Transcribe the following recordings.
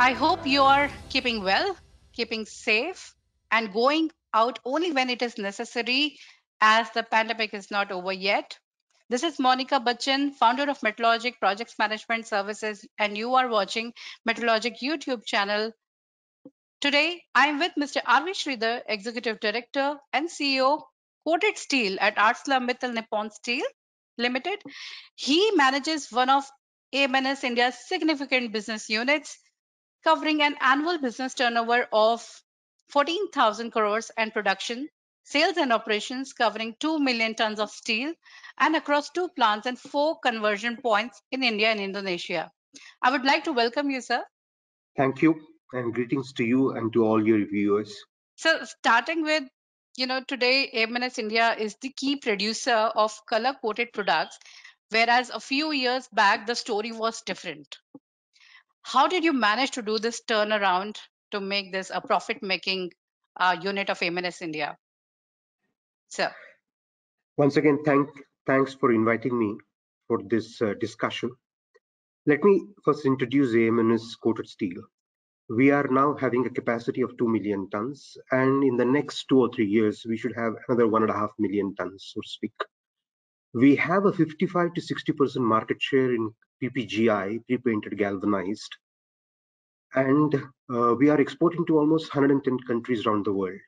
I hope you are keeping well, keeping safe, and going out only when it is necessary, as the pandemic is not over yet. This is Monica Bachchan, founder of Metrologic Projects Management Services, and you are watching Metrologic YouTube channel. Today, I am with Mr. R.V. Sridhar, Executive Director and CEO, Coated Steel at ArcelorMittal Nippon Steel Limited. He manages one of AMNS India's significant business units, covering an annual business turnover of 14,000 crores and production, sales and operations covering 2 million tons of steel and across 2 plants and 4 conversion points in India and Indonesia. I would like to welcome you, sir. Thank you, and greetings to you and to all your viewers. So, starting with, today AMNS India is the key producer of color coated products, whereas a few years back the story was different. How did you manage to do this turnaround to make this a profit making unit of AMNS India? So, Once again, thanks for inviting me for this discussion. Let me first introduce AMNS Coated Steel. We are now having a capacity of 2 million tons, and in the next 2 or 3 years, we should have another 1.5 million tons, so to speak. We have a 55 to 60% market share in PPGI, pre-painted galvanized, and we are exporting to almost 110 countries around the world.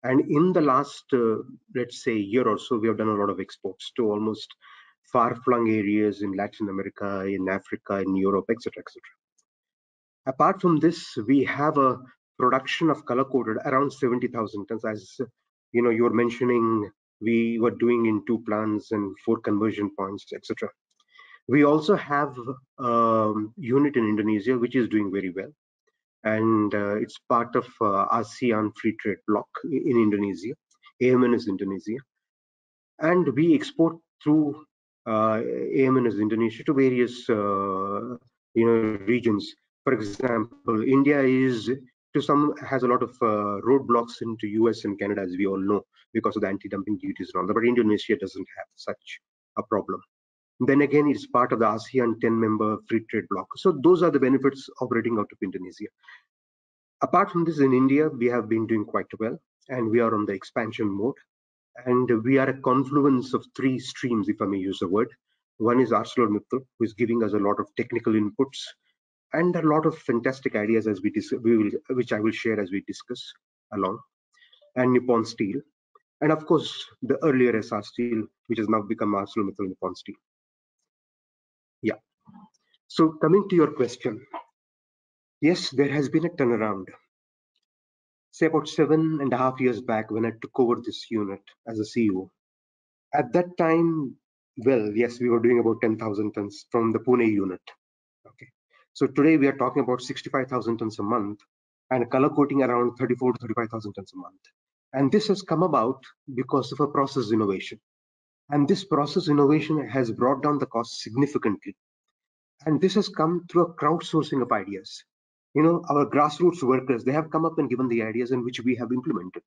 And in the last, let's say, year or so, we have done a lot of exports to almost far-flung areas in Latin America, in Africa, in Europe, etc., etc. Apart from this, we have a production of color-coated around 70,000 tons. As you were mentioning, we were doing in 2 plants and 4 conversion points, etc. We also have a unit in Indonesia, which is doing very well. And it's part of ASEAN Free Trade Bloc in Indonesia. AMNS Indonesia, and we export through AMNS Indonesia to various regions. For example, India has a lot of roadblocks into US and Canada, as we all know, because of the anti-dumping duties and all that. But Indonesia doesn't have such a problem. Then again, it's part of the ASEAN 10-member free trade bloc. So those are the benefits operating out of Indonesia. Apart from this, in India, we have been doing quite well, and we are on the expansion mode. And we are a confluence of 3 streams, if I may use the word. One is ArcelorMittal, who is giving us a lot of technical inputs and a lot of fantastic ideas, which I will share as we discuss along, and Nippon Steel, and of course the earlier Essar Steel, which has now become ArcelorMittal Nippon Steel. Yeah. So coming to your question, yes, there has been a turnaround. Say about 7.5 years back, when I took over this unit as a CEO. At that time, well, yes, we were doing about 10,000 tons from the Pune unit. Okay. So today we are talking about 65,000 tons a month and color coating around 34 to 35,000 tons a month. And this has come about because of a process innovation. And this process innovation has brought down the cost significantly. And this has come through a crowdsourcing of ideas. Our grassroots workers, they have come up and given the ideas in which we have implemented.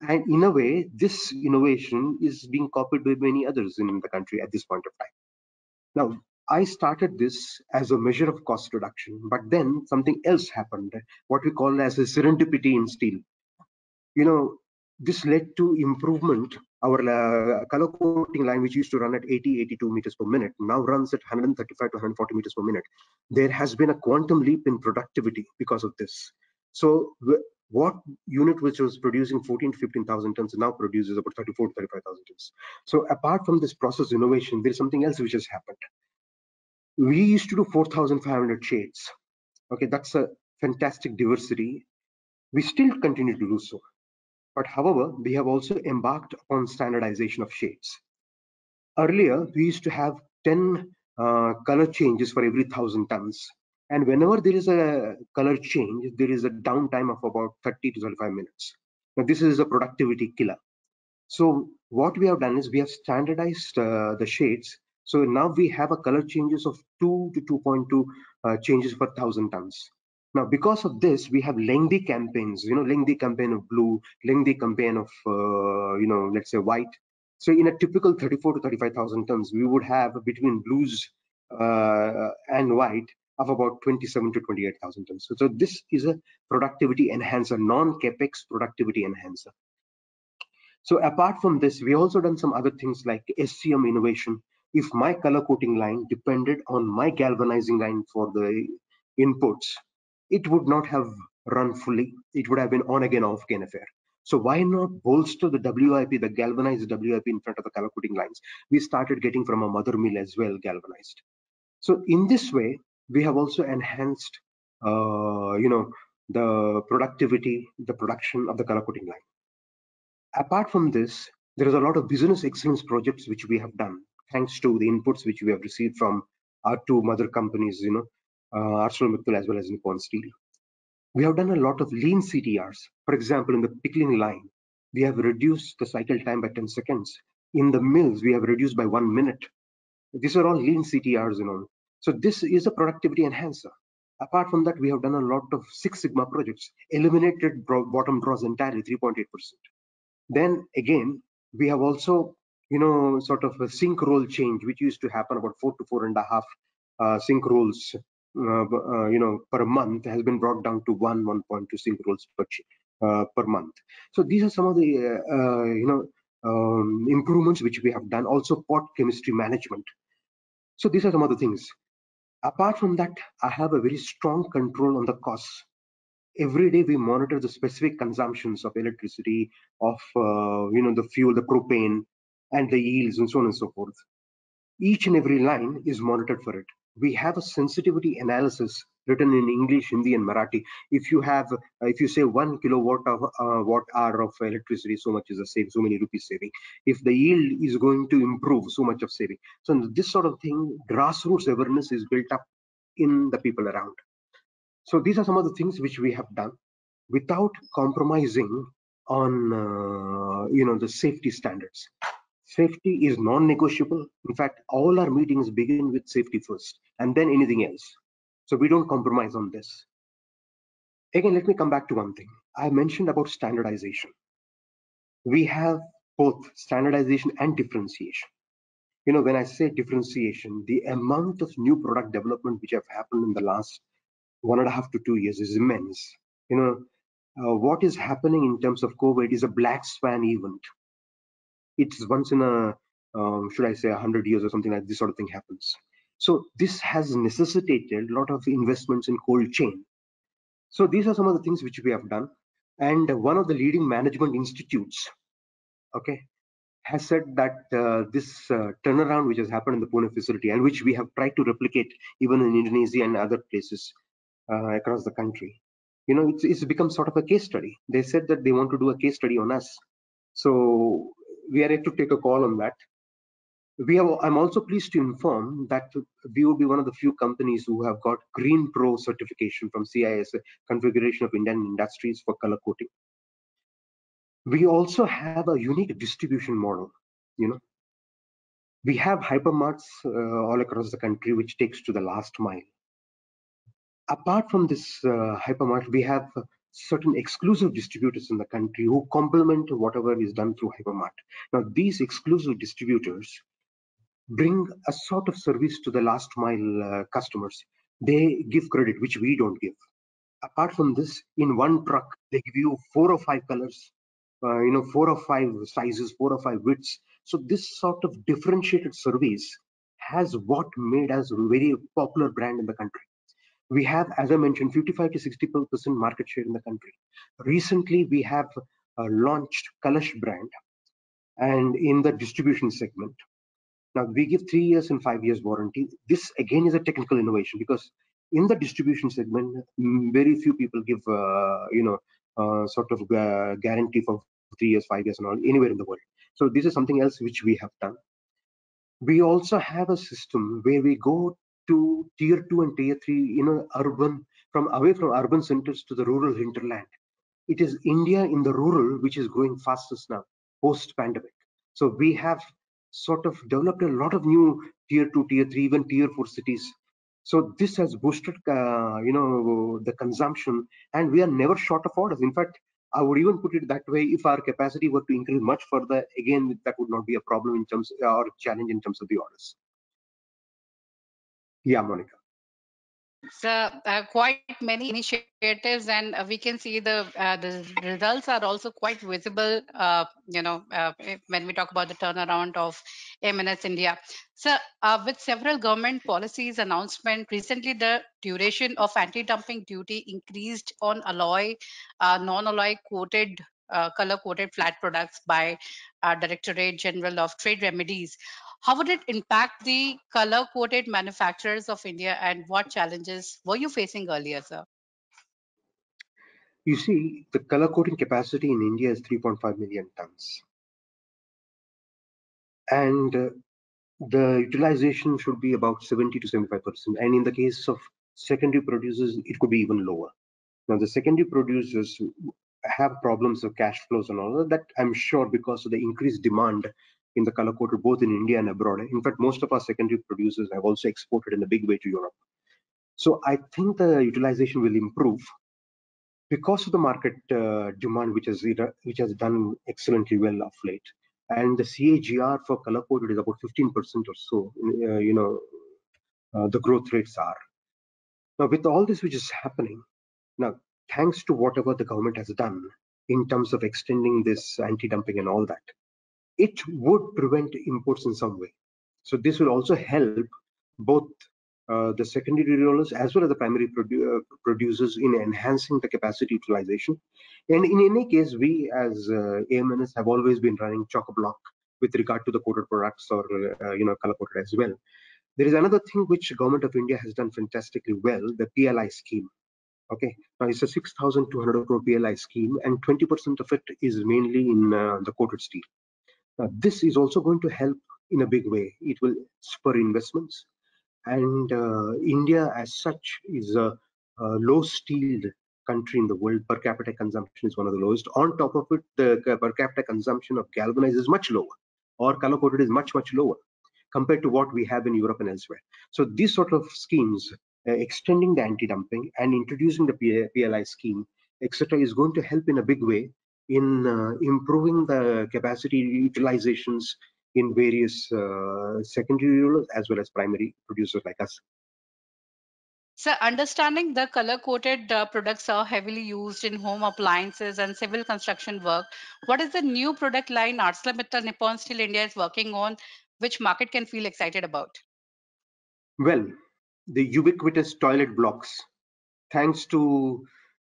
And in a way, this innovation is being copied by many others in the country at this point of time. Now, I started this as a measure of cost reduction, but then something else happened, what we call as a serendipity in steel. This led to improvement. Our color coating line, which used to run at 80, 82 meters per minute, now runs at 135 to 140 meters per minute. There has been a quantum leap in productivity because of this. So what unit which was producing 14 to 15,000 tons now produces about 34 to 35,000 tons. So apart from this process innovation, there is something else which has happened. We used to do 4,500 shades. Okay, that's a fantastic diversity. We still continue to do so. But however, we have also embarked on standardization of shades. Earlier, we used to have 10 color changes for every 1,000 tons. And whenever there is a color change, there is a downtime of about 30 to 35 minutes. Now, this is a productivity killer. So what we have done is we have standardized the shades. So now we have a color changes of 2 to 2.2 changes per 1,000 tons. Now, because of this, we have lengthy campaigns, lengthy campaign of blue, lengthy campaign of, let's say white. So in a typical 34 to 35,000 tons, we would have between blues and white, of about 27 to 28,000 tons. So this is a productivity enhancer, non-capex productivity enhancer. So apart from this, we also done some other things like SCM innovation. If my color coating line depended on my galvanizing line for the inputs, it would not have run fully. It would have been on again, off again affair. So why not bolster the WIP, the galvanized WIP in front of the color coating lines? We started getting from a mother mill as well, galvanized. So in this way, we have also enhanced, the productivity, the production of the color coating line. Apart from this, there is a lot of business excellence projects which we have done, thanks to the inputs which we have received from our two mother companies, ArcelorMittal as well as Nippon Steel. We have done a lot of lean CTRs. For example, in the pickling line, we have reduced the cycle time by 10 seconds. In the mills, we have reduced by 1 minute. These are all lean CTRs, So this is a productivity enhancer. Apart from that, we have done a lot of Six Sigma projects, eliminated bottom draws entirely, 3.8%. Then again, we have also, sort of a sync roll change, which used to happen about 4 to 4.5 sync rolls, per month, has been brought down to 1.2 sync rolls per month. So these are some of the, improvements which we have done. Also, pot chemistry management. So these are some of the things. Apart from that, I have a very strong control on the costs. Every day we monitor the specific consumptions of electricity, of the fuel, the propane, and the yields, and so on and so forth. Each and every line is monitored for it. We have a sensitivity analysis written in English, Hindi, and Marathi. If you say 1 kilowatt of watt hour of electricity, so much is a save, so many rupees saving. If the yield is going to improve, so much of saving. So this sort of thing, grassroots awareness is built up in the people around. So these are some of the things which we have done without compromising on the safety standards. Safety is non-negotiable. In fact, all our meetings begin with safety first and then anything else. So we don't compromise on this. Again, let me come back to one thing. I mentioned about standardization. We have both standardization and differentiation. When I say differentiation, the amount of new product development which have happened in the last 1.5 to 2 years is immense. What is happening in terms of COVID is a black swan event. It's once in a, should I say, 100 years or something like this sort of thing happens. So this has necessitated a lot of investments in cold chain. So these are some of the things which we have done. And one of the leading management institutes, okay, has said that this turnaround which has happened in the Pune facility, and which we have tried to replicate even in Indonesia and other places across the country, it's become sort of a case study. They said that they want to do a case study on us. So we are yet to take a call on that. I'm also pleased to inform that we will be one of the few companies who have got Green Pro certification from CIS, Confederation of Indian Industries, for color coating. We also have a unique distribution model. We have hypermarts all across the country, which takes to the last mile. Apart from this hypermart, we have certain exclusive distributors in the country who complement whatever is done through hypermart. Now, these exclusive distributors bring a sort of service to the last mile customers. They give credit, which we don't give. Apart from this, in one truck, they give you 4 or 5 colors, 4 or 5 sizes, 4 or 5 widths. So this sort of differentiated service has what made us a very popular brand in the country. We have, as I mentioned, 55 to 60% market share in the country. Recently, we have launched Kalash brand, and in the distribution segment. Now we give 3 years and 5 years warranty. This again is a technical innovation, because in the distribution segment, very few people give, sort of guarantee for 3 years, 5 years, and all anywhere in the world. So this is something else which we have done. We also have a system where we go to tier 2 and tier 3, urban, away from urban centers to the rural hinterland. It is India in the rural which is growing fastest now, post pandemic. So we have sort of developed a lot of new tier 2, tier 3, even tier 4 cities. So this has boosted, the consumption, and we are never short of orders. In fact, I would even put it that way: if our capacity were to increase much further, again, that would not be a problem in terms, or challenge in terms of the orders. Yeah, Monica. So quite many initiatives, and we can see the results are also quite visible. When we talk about the turnaround of MNS India. So with several government policies announcement recently, the duration of anti-dumping duty increased on non-alloy coated. Color coated flat products by Directorate General of Trade Remedies. How would it impact the color coated manufacturers of India, and what challenges were you facing earlier, sir? You see, the color coating capacity in India is 3.5 million tons, and the utilization should be about 70 to 75%. And in the case of secondary producers, it could be even lower. Now, the secondary producers have problems of cash flows and all of that, I'm sure, because of the increased demand in the color coated both in India and abroad. In fact, most of our secondary producers have also exported in a big way to Europe. So I think the utilization will improve because of the market demand, which has done excellently well of late. And the CAGR for color coded is about 15% or so. The growth rates are now with all this which is happening now, thanks to whatever the government has done in terms of extending this anti-dumping and all that, it would prevent imports in some way. So this will also help both the secondary rollers as well as the primary producers in enhancing the capacity utilization. And in any case, we as AMNS have always been running chock-a-block with regard to the coated products or color coated as well. There is another thing which government of India has done fantastically well, the PLI scheme. Okay, now it's a 6,200 crore PLI scheme, and 20% of it is mainly in the coated steel. Now, this is also going to help in a big way. It will spur investments, and India, as such, is a low steel country in the world. Per capita consumption is one of the lowest. On top of it, the per capita consumption of galvanized is much lower, or color coated is much lower compared to what we have in Europe and elsewhere. So these sort of schemes, extending the anti-dumping and introducing the PLI scheme, etc., is going to help in a big way in improving the capacity utilizations in various secondary rollers as well as primary producers like us. So, understanding the color coated products are heavily used in home appliances and civil construction work, what is the new product line ArcelorMittal Nippon Steel India is working on, which market can feel excited about? Well, the ubiquitous toilet blocks, thanks to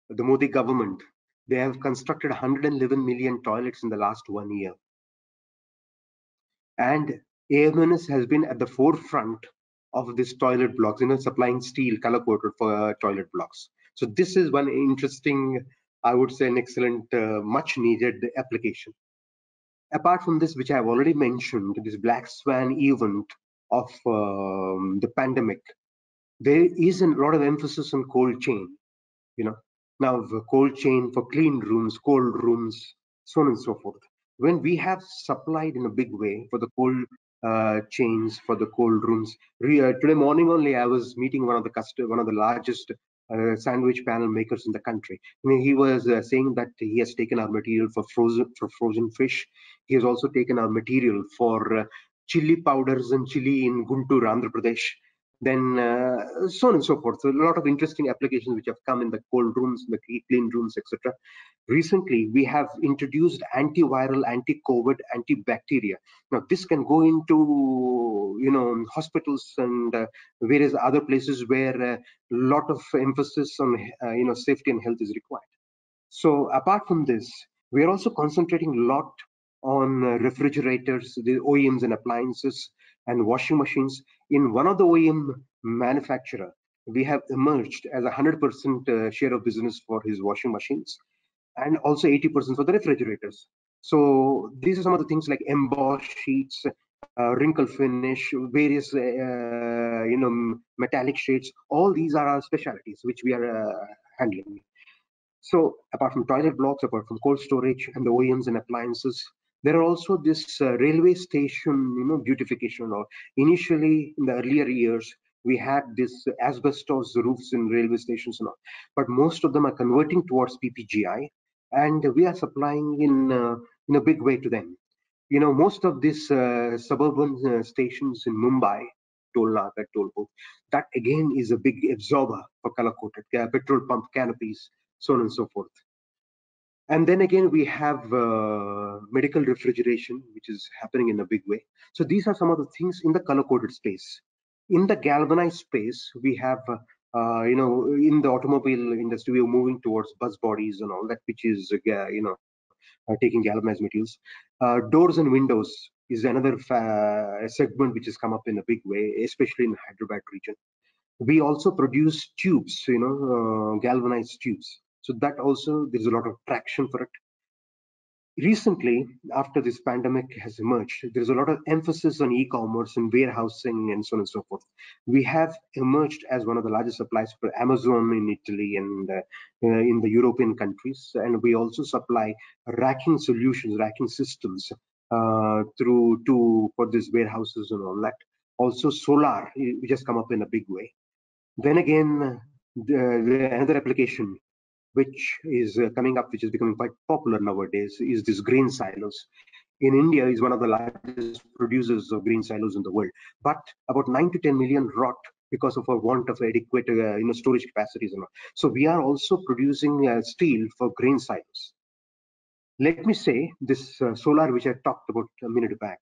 the Modi government, they have constructed 111 million toilets in the last 1 year. And AMNS has been at the forefront of this toilet blocks, supplying steel color coated for toilet blocks. So this is one interesting, I would say, an excellent, much needed application. Apart from this, which I have already mentioned, this black swan event of the pandemic, there is a lot of emphasis on cold chain. You know, now the cold chain for clean rooms, cold rooms, so on and so forth. When we have supplied in a big way for the cold chains for the cold rooms, today morning only I was meeting one of the largest sandwich panel makers in the country. He was saying that he has taken our material for frozen fish. He has also taken our material for chili powders and chili in Guntur, Andhra Pradesh, then so on and so forth. So a lot of interesting applications which have come in the cold rooms, the clean rooms, etc. Recently, we have introduced antiviral, anti-COVID, antibacteria. Now, this can go into hospitals and various other places where a lot of emphasis on safety and health is required. So apart from this, we are also concentrating a lot on refrigerators, the OEMs and appliances, and washing machines. In one of the OEM manufacturer, we have emerged as a 100% share of business for his washing machines, and also 80% for the refrigerators. So these are some of the things like emboss sheets, wrinkle finish, various metallic shades. All these are our specialties which we are handling. So apart from toilet blocks, apart from cold storage and the OEMs and appliances, there are also this railway station, beautification. Or initially in the earlier years, we had this asbestos roofs in railway stations and all, but most of them are converting towards PPGI, and we are supplying in a big way to them. Most of these suburban stations in Mumbai, toll naga, toll booth. That again is a big absorber for color-coated petrol pump canopies, so on and so forth. And then again, we have medical refrigeration, which is happening in a big way. So these are some of the things in the color-coded space. In the galvanized space, we have, in the automobile industry, we are moving towards bus bodies and all that, which is, taking galvanized materials. Doors and windows is another segment which has come up in a big way, especially in the Hyderabad region. We also produce tubes, galvanized tubes. So that also, there's a lot of traction for it. Recently, after this pandemic has emerged, there's a lot of emphasis on e-commerce and warehousing and so on and so forth. We have emerged as one of the largest suppliers for Amazon in Italy and in the European countries. And we also supply racking solutions, racking systems for these warehouses and all that. Also solar, which has come up in a big way. Then again, another application which is coming up, which is becoming quite popular nowadays, is this grain silos. In India, is one of the largest producers of grain silos in the world, but about 9 to 10 million rot because of a want of adequate storage capacities and all. So we are also producing steel for grain silos. Let me say this solar, which I talked about a minute back,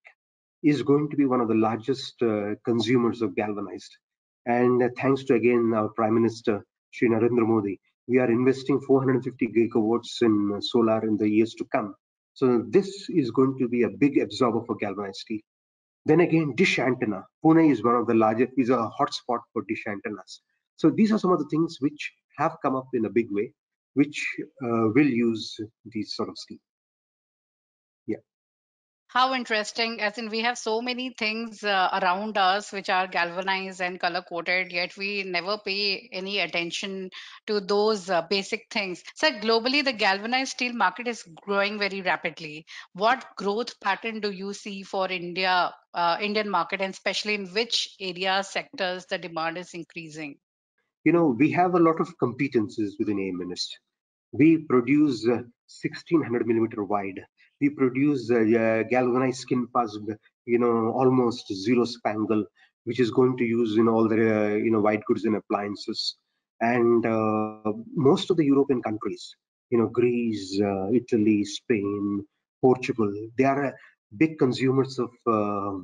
is going to be one of the largest consumers of galvanized. And thanks to, again, our Prime Minister, Shri Narendra Modi, we are investing 450 gigawatts in solar in the years to come. So this is going to be a big absorber for galvanized steel. Then again, dish antenna. Pune is one of the largest, is a hotspot for dish antennas. So these are some of the things which have come up in a big way, which will use these sort of steel. Yeah. How interesting. As in, we have so many things around us which are galvanized and color coded, yet we never pay any attention to those basic things. So, globally, the galvanized steel market is growing very rapidly. What growth pattern do you see for Indian market, and especially in which areas, sectors, the demand is increasing? We have a lot of competencies within AMNS. We produce 1600 millimeter wide. We produce galvanized skin puzzled, almost zero spangle, which is going to use in all the white goods and appliances. And most of the European countries, Greece, Italy, Spain, Portugal, they are big consumers of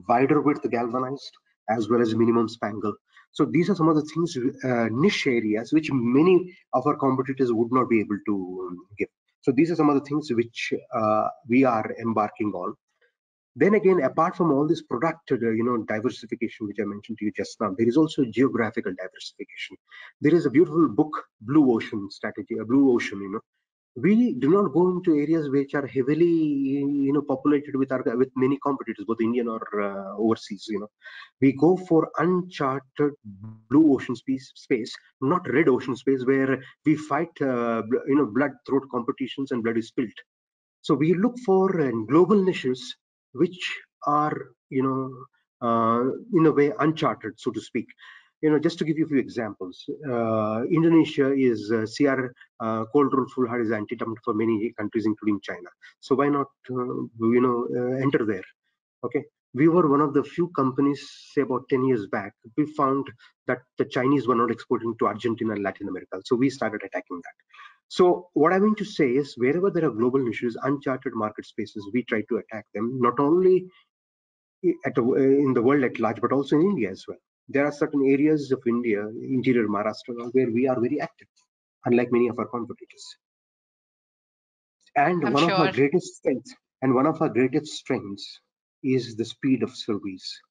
wider width galvanized as well as minimum spangle. So these are some of the things, niche areas, which many of our competitors would not be able to give. So these are some of the things which we are embarking on. Then again, apart from all this product, diversification, which I mentioned to you just now, there is also geographical diversification. There is a beautiful book, Blue Ocean Strategy, a Blue Ocean, we do not go into areas which are heavily populated with many competitors, both Indian or overseas. We go for uncharted blue ocean space, not red ocean space, where we fight blood throat competitions and blood is spilled. So we look for global niches which are in a way uncharted, so to speak. Just to give you a few examples, Indonesia is CR cold rolled full hard is anti-dumped for many countries, including China. So why not, enter there? Okay, we were one of the few companies, say about 10 years back. We found that the Chinese were not exporting to Argentina and Latin America, so we started attacking that. So what I mean to say is, wherever there are global issues, uncharted market spaces, we try to attack them, not only in the world at large, but also in India as well. There are certain areas of India, interior Maharashtra, where we are very active, unlike many of our competitors. And I'm one of our sure. greatest strengths is the speed of service.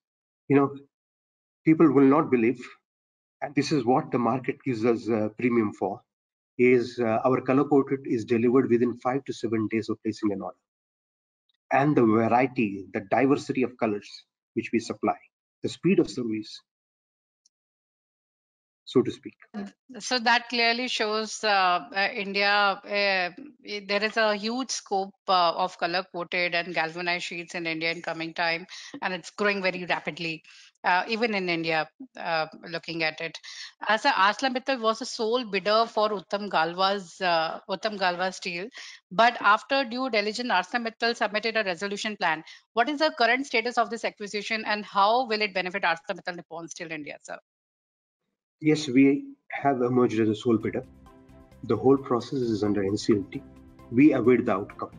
People will not believe, and this is what the market gives us a premium for, is our color coated is delivered within 5 to 7 days of placing an order. And the variety, the diversity of colors which we supply, the speed of service, so to speak. So that clearly shows India there is a huge scope of color coated and galvanized sheets in India in coming time, and it's growing very rapidly, even in India. Looking at it, as ArcelorMittal was the sole bidder for Uttam Galva steel, but after due diligence, ArcelorMittal submitted a resolution plan. What is the current status of this acquisition, and how will it benefit ArcelorMittal Nippon Steel India, sir? Yes, we have emerged as a sole bidder. The whole process is under NCLT. We await the outcome.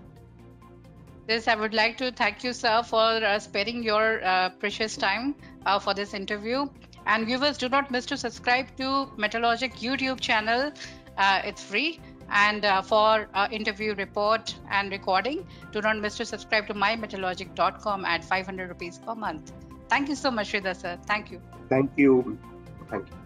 This, I would like to thank you, sir, for sparing your precious time for this interview. And viewers, do not miss to subscribe to Metalogic YouTube channel. It's free. And for interview report and recording, do not miss to subscribe to mymetalogic.com at 500 rupees per month. Thank you so much, Sridhar, sir. Thank you. Thank you. Thank you.